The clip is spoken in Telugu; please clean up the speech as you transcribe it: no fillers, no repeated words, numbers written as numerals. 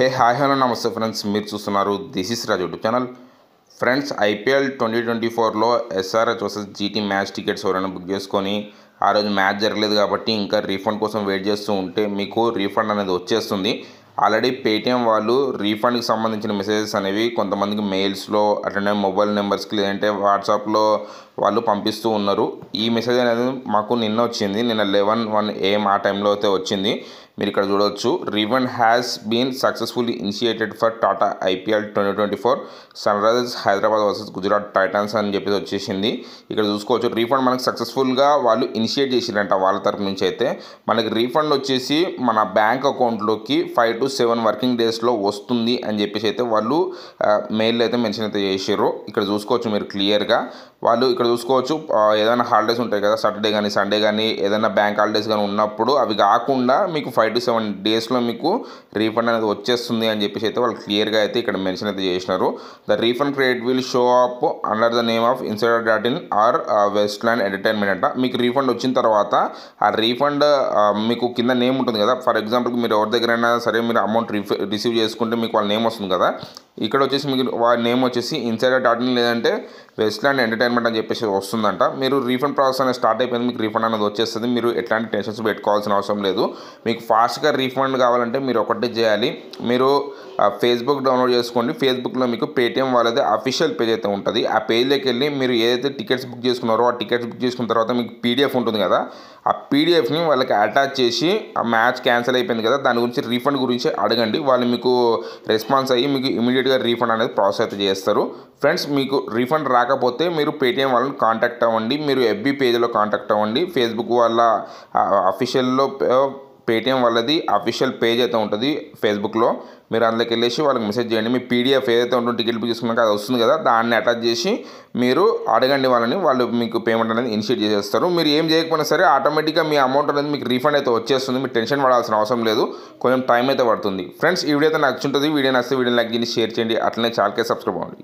హే హాయ్ హలో నమస్తే ఫ్రెండ్స్, మీరు చూస్తున్నారు this is Raj YouTube channel. Friends, IPL 2024లో SRH versus GT match tickets ఎవరైనా బుక్ చేసుకొని ఆ రోజు మ్యాచ్ జరగలేదు కాబట్టి ఇంకా రీఫండ్ కోసం వెయిట్ చేస్తూ ఉంటే మీకు రీఫండ్ అనేది వచ్చేస్తుంది. ఆల్రెడీ పేటీఎం వాళ్ళు రీఫండ్కి సంబంధించిన మెసేజెస్ అనేవి కొంతమందికి మెయిల్స్లో, అట్లనే మొబైల్ నెంబర్స్కి, లేదంటే వాట్సాప్లో వాళ్ళు పంపిస్తూ ఉన్నారు. ఈ మెసేజ్ అనేది మాకు నిన్న వచ్చింది. నిన్న 11:01 AM ఆ టైంలో అయితే వచ్చింది. మీరు ఇక్కడ చూడవచ్చు, refund has been successfully initiated for Tata IPL 2024 Sunrisers Hyderabad versus Gujarat Titans అని చెప్పేసి వచ్చేసింది. ఇక్కడ చూసుకోవచ్చు, రీఫండ్ మనకు సక్సెస్ఫుల్గా వాళ్ళు ఇనిషియేట్ చేసిరంట. వాళ్ళ తరపు నుంచి అయితే మనకి రీఫండ్ వచ్చేసి మన బ్యాంక్ అకౌంట్లోకి 5 to 7 వర్కింగ్ డేస్లో వస్తుంది అని చెప్పేసి అయితే వాళ్ళు మెయిల్ అయితే మెన్షన్ అయితే చేసారు. ఇక్కడ చూసుకోవచ్చు మీరు క్లియర్గా. వాళ్ళు ఇక్కడ చూసుకోవచ్చు, ఏదైనా హాలిడేస్ ఉంటాయి కదా, సాటర్డే కానీ సండే కానీ ఏదైనా బ్యాంక్ హాలిడేస్ కానీ ఉన్నప్పుడు అవి కాకుండా మీకు 5 to 7 డేస్లో మీకు రీఫండ్ అనేది వచ్చేస్తుంది అని చెప్పేసి అయితే వాళ్ళు క్లియర్గా అయితే ఇక్కడ మెన్షన్ అయితే చేసినారు. The refund credit will show up under the name of insider.in or Westland Entertainment అంట. మీకు రీఫండ్ వచ్చిన తర్వాత ఆ రీఫండ్ మీకు కింద నేమ్ ఉంటుంది కదా. ఫర్ ఎగ్జాంపుల్ మీరు ఎవరి దగ్గరైనా సరే మీరు అమౌంట్ రిసీవ్ చేసుకుంటే మీకు వాళ్ళ నేమ్ వస్తుంది కదా. ఇక్కడ వచ్చేసి మీకు వాళ్ళ నేమ్ వచ్చేసి insider.in లేదంటే వెస్ట్లాండ్ ఎంటర్టైన్మెంట్ అని చెప్పేసి వస్తుందంట. మీరు రీఫండ్ ప్రాసెస్ అనేది స్టార్ట్ అయిపోయింది, మీకు రీఫండ్ అనేది వచ్చేస్తుంది. మీరు ఎట్లాంటి టెన్షన్స్ పెట్టుకోవాల్సిన అవసరం లేదు. మీకు ఫాస్ట్గా రీఫండ్ కావాలంటే మీరు ఒకటే చేయాలి, మీరు ఫేస్బుక్ డౌన్లోడ్ చేసుకోండి. ఫేస్బుక్లో మీకు పేటీఎం వాళ్ళది అఫీషియల్ పేజ్ అయితే ఉంటుంది. ఆ పేజ్లోకి వెళ్ళి మీరు ఏదైతే టికెట్స్ బుక్ చేసుకున్నారో ఆ టికెట్స్ బుక్ చేసుకున్న తర్వాత మీకు పీడిఎఫ్ ఉంటుంది కదా, ఆ పీడిఎఫ్ని వాళ్ళకి అటాచ్ చేసి ఆ మ్యాచ్ క్యాన్సిల్ అయిపోయింది కదా దాని గురించి రీఫండ్ గురించి అడగండి. వాళ్ళు మీకు రెస్పాన్స్ అయ్యి మీకు ఇమీడియట్గా రీఫండ్ అనేది ప్రాసెస్ అయితే చేస్తారు. ఫ్రెండ్స్, మీకు రీఫండ్ రాకపోతే మీరు పేటీఎం వాళ్ళని కాంటాక్ట్ అవ్వండి, మీరు ఎఫ్బీ పేజ్లో కాంటాక్ట్ అవ్వండి. ఫేస్బుక్ వాళ్ళ అఫీషియల్లో పేటీఎం వాళ్ళది అఫీషియల్ పేజ్ అయితే ఉంటుంది ఫేస్బుక్లో, మీరు అందులోకి వెళ్ళేసి వాళ్ళకి మెసేజ్ చేయండి. మీ పీడిఎఫ్ ఏదైతే ఉంటుందో టికెట్ బుక్ చేసుకున్నాక అది వస్తుంది కదా, దాన్ని అటాచ్ చేసి మీరు అడగండి వాళ్ళని. వాళ్ళు మీకు పేమెంట్ అనేది ఇనిషియేట్ చేసేస్తారు. మీరు ఏం చేయకపోయినా సరే ఆటోమేటిక్గా మీ అమౌంట్ అనేది మీకు రీఫండ్ అయితే వచ్చేస్తుంది. మీరు టెన్షన్ పడాల్సిన అవసరం లేదు, కొంచెం టైం అయితే పడుతుంది. ఫ్రెండ్స్, ఈ వీడియో అయితే నచ్చుంటుంది. వీడియో నచ్చితే వీడియో లైక్ చేయండి, షేర్ చేయండి, అట్లనే ఛానల్కి సబ్స్క్రైబ్ అవ్వండి.